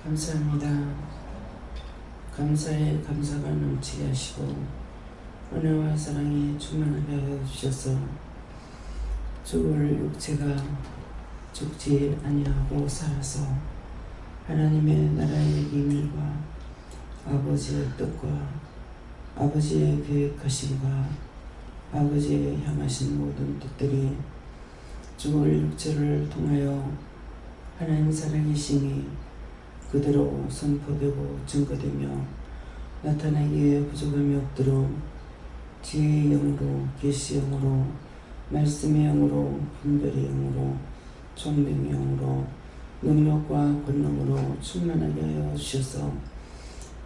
감사합니다. 감사에 감사가 넘치게 하시고 은혜와 사랑이 충만하게 하여 주셔서 죽을 육체가 죽지 아니하고 살아서 하나님의 나라의 비밀과 아버지의 뜻과 아버지의 계획하심과 아버지의 향하신 모든 뜻들이 죽을 육체를 통하여 하나님 사랑이심이 그대로 선포되고 증거되며 나타나기에 부족함이 없도록 지혜의 영으로 계시의 영으로 말씀의 영으로 분별의 영으로 총명의 영으로 능력과 권능으로 충만하게 하여 주셔서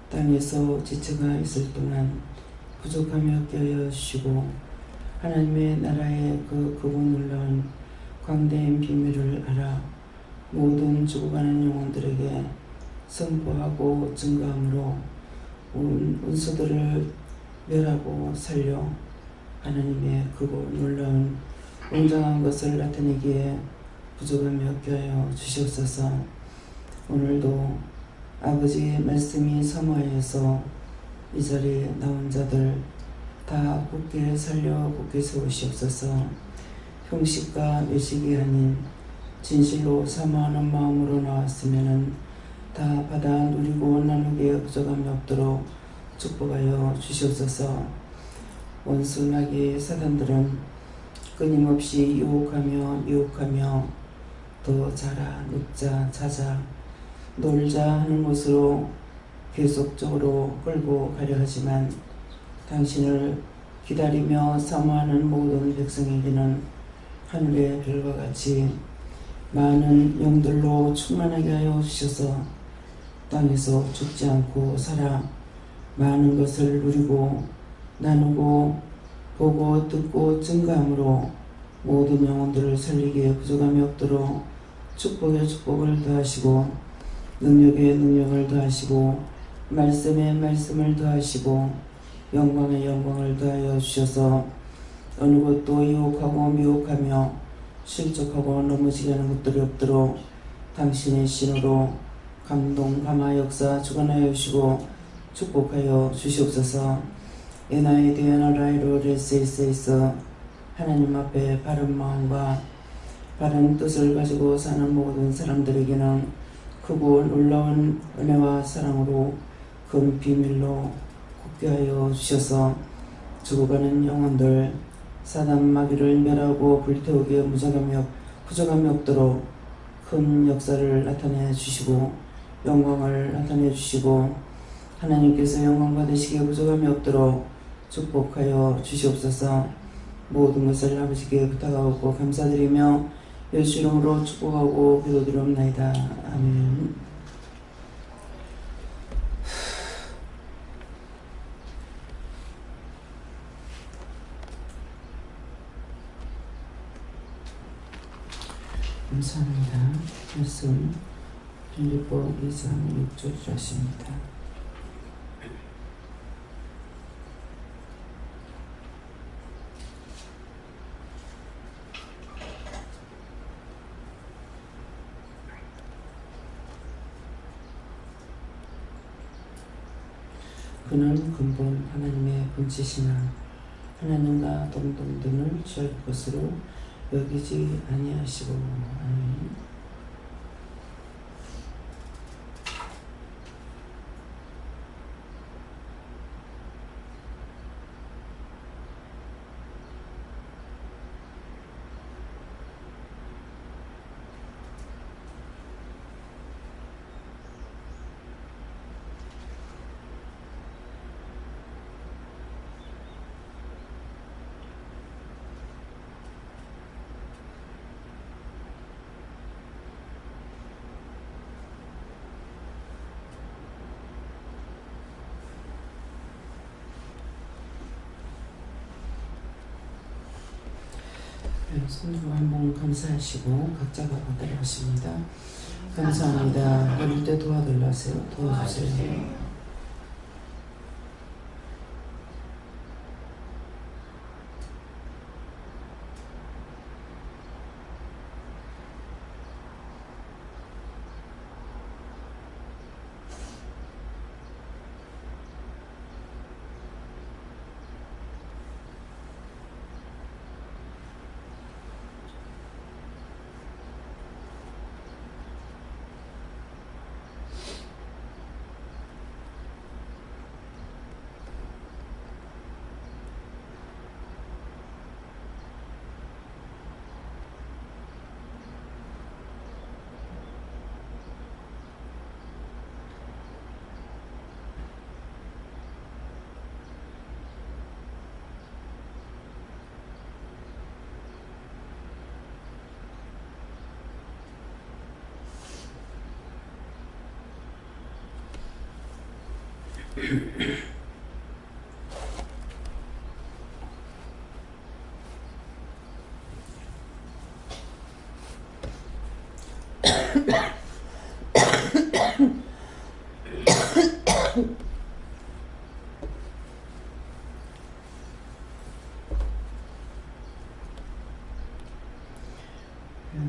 땅에서 지체가 있을 동안 부족함이 없게 하여 주시고 하나님의 나라의 그분 놀라운 광대한 비밀을 알아 모든 죽어가는 영혼들에게 선포하고 증거함으로 원수들을 멸하고 살려 하나님의 그곳 놀라운 웅장한 것을 나타내기에 부족함이 없게 하여 주시옵소서. 오늘도 아버지의 말씀이 사모하여서 이 자리에 나온 자들 다 굳게 살려 굳게 세우시옵소서. 형식과 외식이 아닌 진실로 사모하는 마음으로 나왔으면은 다 받아 누리고 나누기에 부족함이 없도록 축복하여 주시옵소서. 원수 마귀의 사단들은 끊임없이 유혹하며 더 자라 눕자 자자 놀자 하는 것으로 계속적으로 끌고 가려 하지만 당신을 기다리며 사모하는 모든 백성에게는 하늘의 별과 같이 많은 영들로 충만하게 하여 주셔서 땅에서 죽지 않고 살아 많은 것을 누리고 나누고 보고 듣고 증거함으로 모든 영혼들을 살리기에 부족함이 없도록 축복에 축복을 더하시고 능력에 능력을 더하시고 말씀에 말씀을 더하시고 영광에 영광을 더하여 주셔서 어느 것도 유혹하고 미혹하며 실족하고 넘어지게 하는 것들이 없도록 당신의 신으로 감동, 감화, 역사 주관하여 주시고 축복하여 주시옵소서. 에나이 디에나라이로 레세이세이서 하나님 앞에 바른 마음과 바른 뜻을 가지고 사는 모든 사람들에게는 크고 놀라운 은혜와 사랑으로 큰 비밀로 굳게 하여 주셔서 죽어가는 영혼들 사단 마귀를 멸하고 불태우기에 부족함이 없도록 큰 역사를 나타내 주시고 영광을 나타내 주시고 하나님께서 영광 받으시기에 부족함이 없도록 축복하여 주시옵소서. 모든 것을 아버지께 부탁하고 감사드리며 예수 이름으로 축복하고 기도드리옵나이다. 아멘. 감사합니다. 말씀 빌립보 2장 6절 하십니다. 그는 근본 하나님의 본체시나 하나님과 동등등을 취할 것으로 여기지 아니하시고. 아멘. 손으로 한번 감사하시고 각자가 받도록 하십니다. 감사합니다. 어릴 때 도와달라세요. 도와주세요.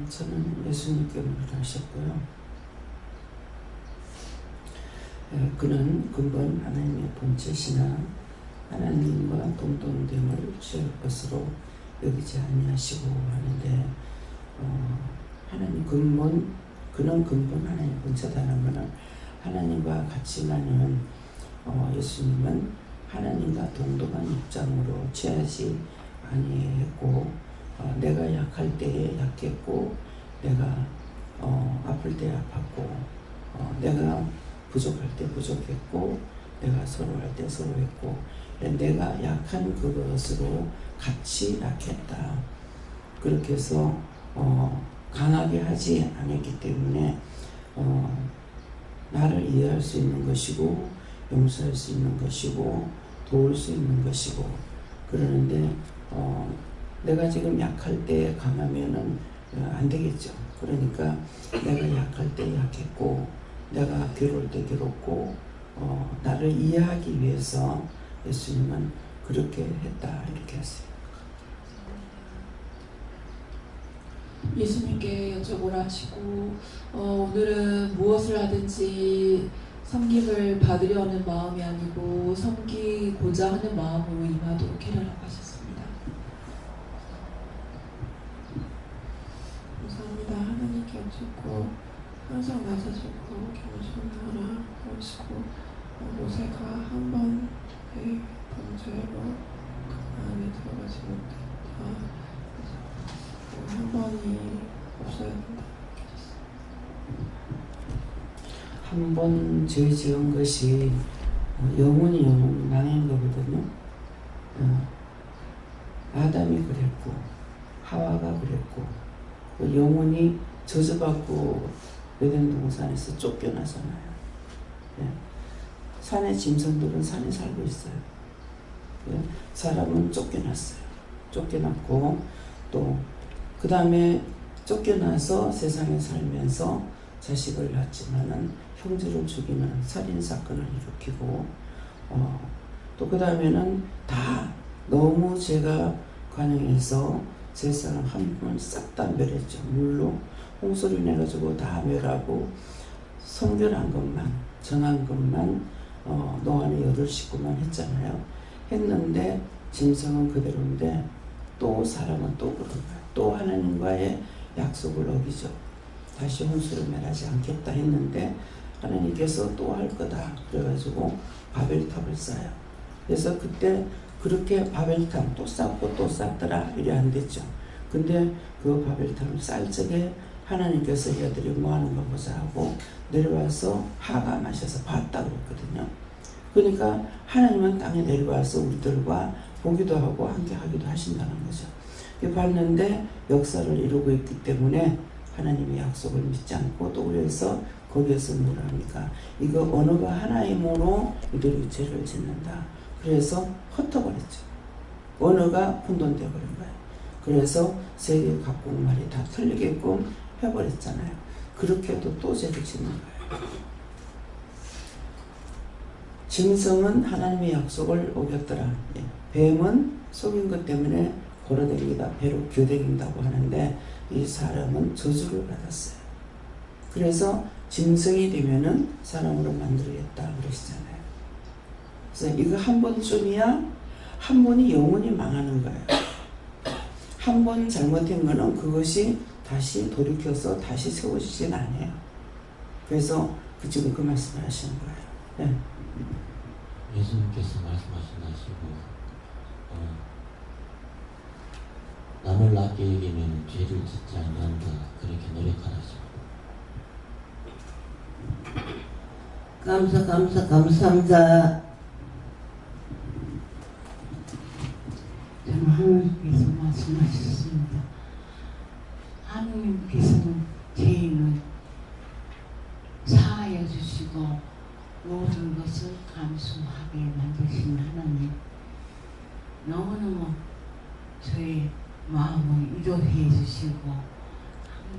저는 예수님께 물으셨고요. 그는 근본 하나님의 본체시나 하나님과 동등됨을 취할 것으로 여기지 아니하시고 하는데, 하나님 근본, 그는 근본 하나님의 본체다는 것은 하나님과 같이 나는 예수님은 하나님과 동등한 입장으로 취하지 아니했고, 내가 약할 때에 약했고, 내가 아플 때 아팠고, 내가 부족할 때 부족했고, 내가 서로할 때 서로했고, 내가 약한 그것으로 같이 약했다. 그렇게 해서 강하게 하지 않았기 때문에 나를 이해할 수 있는 것이고, 용서할 수 있는 것이고, 도울 수 있는 것이고, 그러는데 내가 지금 약할 때 강하면은 안 되겠죠. 그러니까 내가 약할 때 약했고, 내가 괴로울 때 괴롭고, 나를 이해하기 위해서 예수님은 그렇게 했다, 이렇게 했어요. 예수님께 여쭤보라 하시고, 오늘은 무엇을 하든지 섬김을 받으려는 마음이 아니고 섬기고자 하는 마음으로 임하도록 해라라고 하셨습니다. 감사합니다. 하나님께 여쭙고 항상 맞아주고 겸손하라 하시고, 모세가 한 번의 범죄로 그안에 들어가지 못했다. 한 번이 없어야 된다. 한 번 죄 지은 것이 영원히 망한 거거든요. 아담이 그랬고 하와가 그랬고, 영원히 저주받고 에덴 동산에서 쫓겨나잖아요. 산의 짐승들은 산에 살고 있어요. 사람은 쫓겨났어요. 쫓겨났고, 또 그 다음에 쫓겨나서 세상에 살면서 자식을 낳지만은 형제를 죽이는 살인사건을 일으키고, 또 그 다음에는 다 너무 죄가 관영해서 세상을 한 번 싹 다 멸했죠. 물로 홍수를 내가지고 다 멸하고, 성결한 것만, 정한 것만 노아는 8식구만 했잖아요. 했는데 짐승은 그대로인데 또 사람은 또 그런 거예요. 또 하나님과의 약속을 어기죠. 다시 홍수를 멸하지 않겠다 했는데 하나님께서 또 할 거다 그래가지고 바벨탑을 쌓아요. 그래서 그때 그렇게 바벨탑 또 쌓고 또 쌓더라 이래 안 됐죠. 근데 그 바벨탑을 쌓을 적에 하나님께서 얘들이 뭐 하는 거 보자 하고 내려와서 하감하셔서 봤다 그랬거든요. 그러니까 하나님은 땅에 내려와서 우리들과 보기도 하고 함께 하기도 하신다는 거죠. 봤는데 역사를 이루고 있기 때문에 하나님의 약속을 믿지 않고, 또 그래서 거기에서 뭐라 합니까? 이거 언어가 하나이므로 이들이 죄를 짓는다. 그래서 흩어버렸죠. 언어가 혼돈되어 버린 거예요. 그래서 세계 각국 말이 다 틀리게끔 해버렸잖아요. 그렇게 해도 또 죄를 짓는 거예요. 짐승은 하나님의 약속을 어겼더라. 뱀은 속인 것 때문에 걸어다니다 배로 교댕긴다고 하는데, 이 사람은 저주를 받았어요. 그래서 짐승이 되면은 사람으로 만들겠다 그러시잖아요. 그래서 이거 한 번쯤이야 한 번이 영원히 망하는 거예요. 한 번 잘못된 거는 그것이 다시 돌이켜서 다시 세워지진 않아요. 그래서 지금 그 말씀을 하시는 거예요. 네. 예수님께서 말씀하시고 남을 낫게 여기면 죄를 짓지 않는다 그렇게 노력하라시고. 감사합니다. 저는 하나님께서 말씀하셨습니다. 하나님께서는 죄인을 사하여 주시고 모든 것을 감수하게 만드신 하나님, 너무너무 저의 마음을 위로해 주시고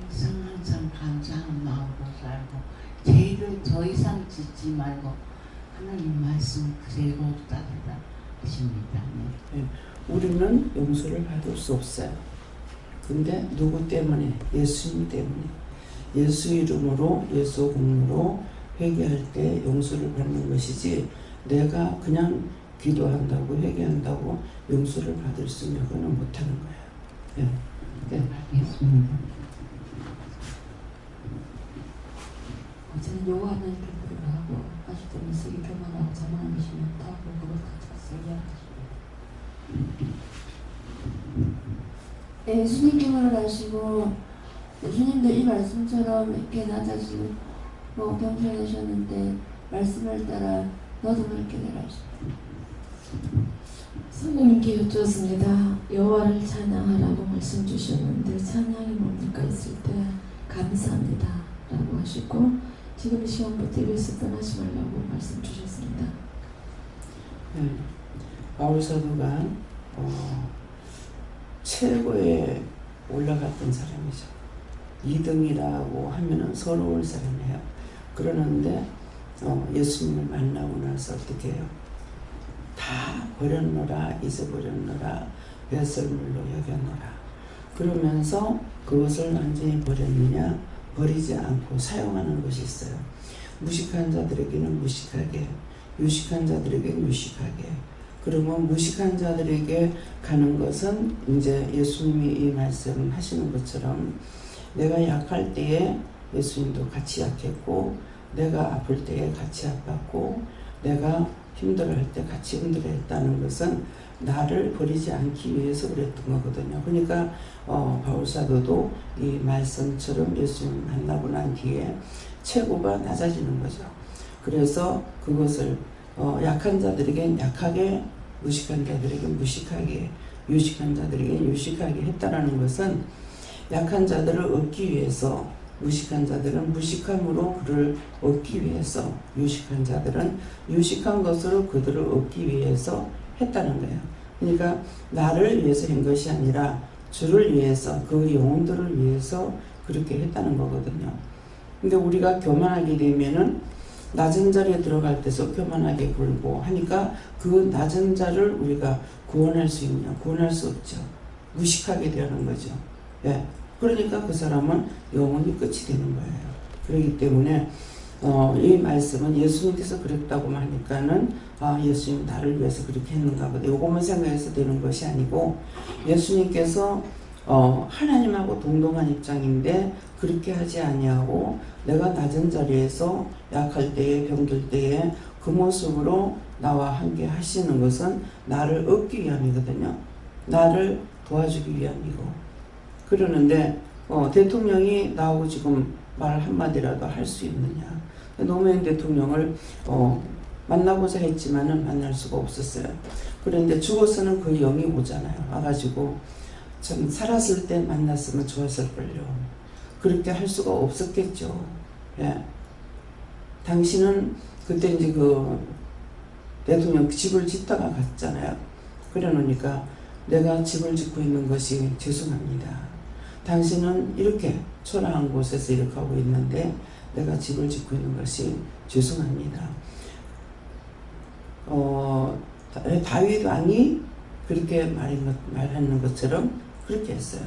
항상 감사하는 마음으로 살고 죄를 더 이상 짓지 말고 하나님 말씀 그대로 따르라 하십니다. 네. 우리는 용서를 받을 수 없어요. 근데 누구 때문에? 예수님 때문에. 예수 이름으로, 예수 공로로 회개할 때 용서를 받는 것이지, 내가 그냥 기도한다고 회개한다고 용서를 받을 수 있는 것은 못하는 거예요. 네. 네. 알겠습니다. 어제는 요한은 공부를 하고 아직도 쓰기 교만하고 자만한 것이 많다고 그걸 같이 이야기하십니다. 예수님께만을 하시고 예수님도 이 말씀처럼 이렇게 낮아지고 겸손하셨는데 말씀을 따라 너도 그렇게 되라 하십니다. 성령님께 여쭈었습니다. 여호와를 찬양하라고 말씀 주셨는데 찬양이 뭡니까 했을 때 감사합니다 라고 하시고 지금 이 시간부터 이래서 떠나지 말라고 말씀 주셨습니다. 네. 바울 사도가 최고에 올라갔던 사람이죠. 2등이라고 하면은 서러울 사람이에요. 그러는데 예수님을 만나고 나서 어떻게 해요? 다 버렸노라, 잊어버렸노라, 배설물로 여겼노라. 그러면서 그것을 완전히 버렸느냐? 버리지 않고 사용하는 것이 있어요. 무식한 자들에게는 무식하게, 유식한 자들에게는 유식하게. 그러면 무식한 자들에게 가는 것은 이제 예수님이 이 말씀 하시는 것처럼 내가 약할 때에 예수님도 같이 약했고, 내가 아플 때에 같이 아팠고, 내가 힘들어할 때 같이 힘들어했다는 것은 나를 버리지 않기 위해서 그랬던 거거든요. 그러니까 바울 사도도 이 말씀처럼 예수님 만나고 난 뒤에 최고가 낮아지는 거죠. 그래서 그것을 약한 자들에겐 약하게, 무식한 자들에겐 무식하게, 유식한 자들에겐 유식하게 했다라는 것은 약한 자들을 얻기 위해서, 무식한 자들은 무식함으로 그를 얻기 위해서, 유식한 자들은 유식한 것으로 그들을 얻기 위해서 했다는 거예요. 그러니까 나를 위해서 한 것이 아니라 주를 위해서, 그 영혼들을 위해서 그렇게 했다는 거거든요. 근데 우리가 교만하게 되면은 낮은 자리에 들어갈 때서 교만하게 굴고 하니까 그 낮은 자를 우리가 구원할 수 있냐? 구원할 수 없죠. 무식하게 되는 거죠. 예. 그러니까 그 사람은 영원히 끝이 되는 거예요. 그렇기 때문에 이 말씀은 예수님께서 그랬다고 하니까는 예수님 나를 위해서 그렇게 했는가 보다. 요것만 생각해서 되는 것이 아니고 예수님께서 하나님하고 동등한 입장인데 그렇게 하지 아니하고 내가 낮은 자리에서 약할 때에, 병들 때에 그 모습으로 나와 함께 하시는 것은 나를 얻기 위함이거든요. 나를 도와주기 위함이고. 그러는데 대통령이 나하고 지금 말 한마디라도 할 수 있느냐. 노무현 대통령을 만나고자 했지만은 만날 수가 없었어요. 그런데 죽어서는 그 영이 오잖아요. 와가지고 참 살았을 때 만났으면 좋았을걸요. 그렇게 할 수가 없었겠죠. 예. 당신은 그때 이제 그 대통령 집을 짓다가 갔잖아요. 그래 놓으니까 내가 집을 짓고 있는 것이 죄송합니다. 당신은 이렇게 초라한 곳에서 이렇게 하고 있는데 내가 집을 짓고 있는 것이 죄송합니다. 다윗 왕이 그렇게 말하는 것처럼 그렇게 했어요.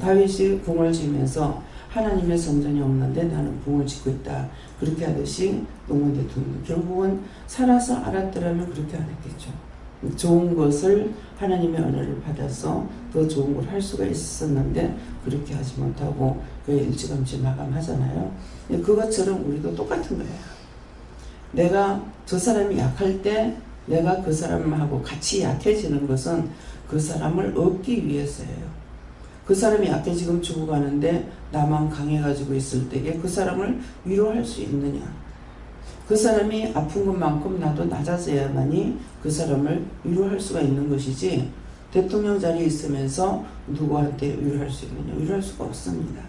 다윗이 궁을 지으면서 하나님의 성전이 없는데 나는 궁을 짓고 있다. 그렇게 하듯이 노무현 대통령 결국은 살아서 알았더라면 그렇게 안 했겠죠. 좋은 것을 하나님의 은혜를 받아서 더 좋은 걸 할 수가 있었는데 그렇게 하지 못하고 그 일찌감치 마감하잖아요. 그것처럼 우리도 똑같은 거예요. 내가 저 사람이 약할 때 내가 그 사람하고 같이 약해지는 것은 그 사람을 얻기 위해서예요. 그 사람이 약해지고 죽어가는데 나만 강해가지고 있을 때에 그 사람을 위로할 수 있느냐. 그 사람이 아픈 것만큼 나도 낮아져야만이 그 사람을 위로할 수가 있는 것이지 대통령 자리에 있으면서 누구한테 위로할 수 있느냐. 위로할 수가 없습니다.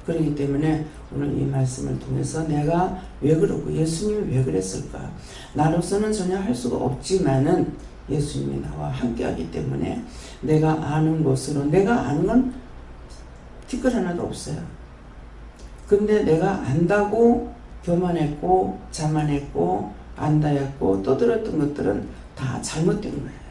그렇기 때문에 오늘 이 말씀을 통해서 내가 왜 그러고 예수님이 왜 그랬을까? 나로서는 전혀 할 수가 없지만은 예수님이 나와 함께하기 때문에 내가 아는 것으로, 내가 아는 건 티끌 하나도 없어요. 근데 내가 안다고 교만했고 자만했고 안다 했고 떠들었던 것들은 다 잘못된 거예요.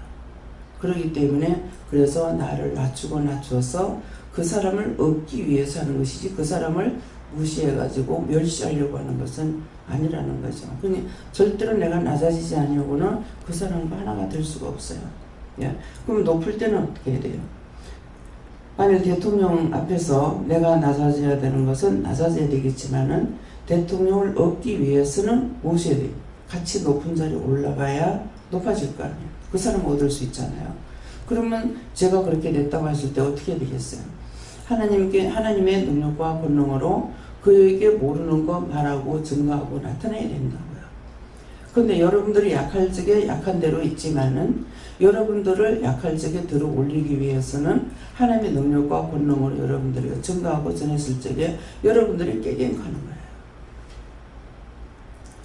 그렇기 때문에 그래서 나를 낮추어서 그 사람을 얻기 위해서 하는 것이지 그 사람을 무시해가지고 멸시하려고 하는 것은 아니라는 거죠. 그러니 절대로 내가 낮아지지 않으려고는 그 사람과 하나가 될 수가 없어요. 예. 그럼 높을 때는 어떻게 해야 돼요? 만일 대통령 앞에서 내가 낮아져야 되는 것은 낮아져야 되겠지만은 대통령을 얻기 위해서는 무엇이 돼요? 같이 높은 자리에 올라가야 높아질 거 아니에요. 그 사람을 얻을 수 있잖아요. 그러면 제가 그렇게 됐다고 하실 때 어떻게 되겠어요? 하나님의 능력과 권능으로 그에게 모르는 거 말하고 증거하고 나타내야 된다고요. 그런데 여러분들이 약할 적에 약한 대로 있지만은 여러분들을 약할 적에 들어 올리기 위해서는 하나님의 능력과 권능으로 여러분들이 증거하고 전했을 적에 여러분들이 깨갱하는 거예요.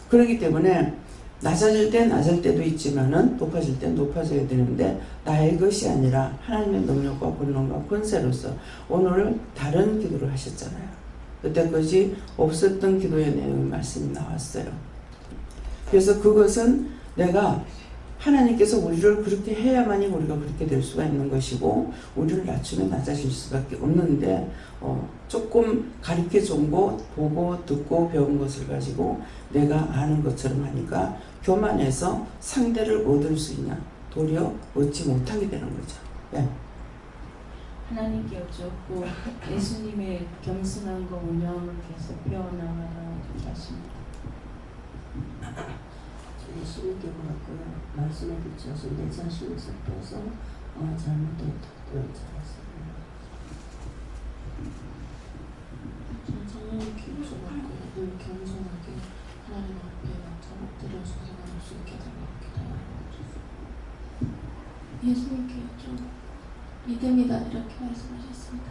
그렇기 때문에 낮아질 때 낮을 때도 있지만은 높아질 때 높아져야 되는데 나의 것이 아니라 하나님의 능력과 권능과 권세로서 오늘 다른 기도를 하셨잖아요. 그때까지 없었던 기도의 내용의 말씀이 나왔어요. 그래서 그것은 내가 하나님께서 우리를 그렇게 해야만이 우리가 그렇게 될 수가 있는 것이고 우리를 낮추면 낮아질 수밖에 없는데 조금 가르쳐준 거 보고 듣고 배운 것을 가지고 내가 아는 것처럼 하니까 교만해서 상대를 얻을 수 있냐? 도리어 얻지 못하게 되는 거죠. 예. 하나님께 여쭙고 예수님의 겸손함과 운영을 계속 배워나가라고 하십니다. 예수님께 물었고요. 말씀에 비춰서 내 자신을 살펴서 잘못했다고 잘했습니다. 저는 겸손하고 겸손하게 하나님 앞에 엎드려서 나갈 수 있게 달라고 기도하고 예수님께 좀 믿음이다 이렇게 말씀하셨습니다.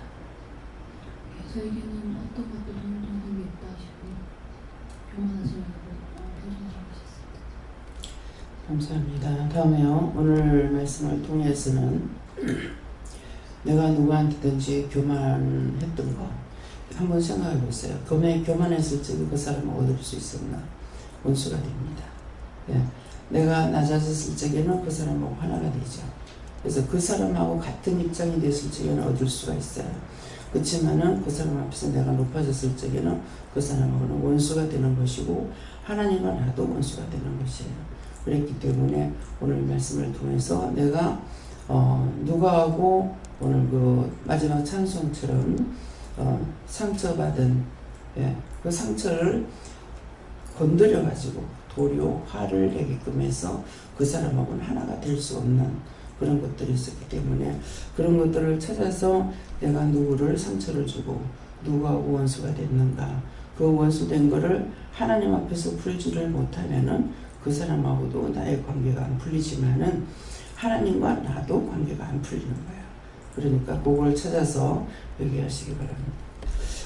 저에게는 어떤 것들은 능력이 있다 싶고 교만하지 말고 겸손하라고 하셨습니다. 감사합니다. 다음에요. 오늘 말씀을 통해서는 내가 누구한테든지 교만했던 거 한번 생각해 보세요. 교만했을 적에 그 사람을 얻을 수 있었나? 원수가 됩니다. 예. 내가 낮아졌을 적에는 그 사람하고 하나가 되죠. 그래서 그 사람하고 같은 입장이 됐을 적에는 얻을 수가 있어요. 그렇지만은 그 사람 앞에서 내가 높아졌을 적에는 그 사람하고는 원수가 되는 것이고 하나님과 나도 원수가 되는 것이에요. 그렇기 때문에 오늘 말씀을 통해서 내가 누가하고 오늘 그 마지막 찬송처럼 상처받은 그 상처를 건드려 가지고 도리어 화를 내게끔 해서 그 사람하고는 하나가 될 수 없는 그런 것들이 있었기 때문에 그런 것들을 찾아서 내가 누구를 상처를 주고 누구하고 원수가 됐는가, 그 원수된 거를 하나님 앞에서 풀지를 못하면은 그 사람하고도 나의 관계가 안 풀리지만은 하나님과 나도 관계가 안 풀리는 거예요. 그러니까 그걸 찾아서 얘기하시기 바랍니다.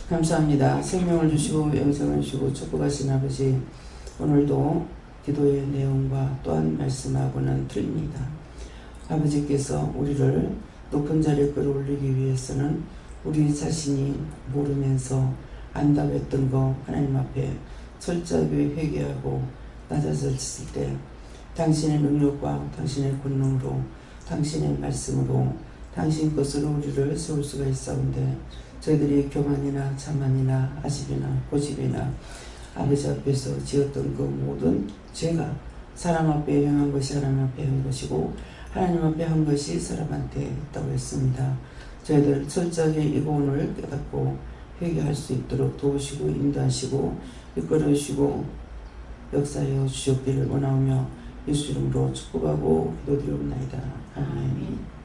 감사합니다. 생명을 주시고 영생을 주시고 축복하신 아버지, 오늘도 기도의 내용과 또한 말씀하고는 틀립니다. 아버지께서 우리를 높은 자리에 끌어올리기 위해서는 우리 자신이 모르면서 안다고 했던 거 하나님 앞에 철저하게 회개하고 낮아졌을 때 당신의 능력과 당신의 권능으로 당신의 말씀으로 당신 것으로 우리를 세울 수가 있사온데 저희들이 교만이나 자만이나 아집이나 고집이나 아버지 앞에서 지었던 그 모든 죄가 사람 앞에 행한 것이 하나님 앞에 한 것이고 하나님 앞에 한 것이 사람한테 있다고 했습니다. 저희들 철저하게 이 고온을 깨닫고 회개할 수 있도록 도우시고 인도하시고 이끌어 주시고 역사하여 주셨기를 원하오며 예수 이름으로 축복하고 기도드리옵나이다. 아멘.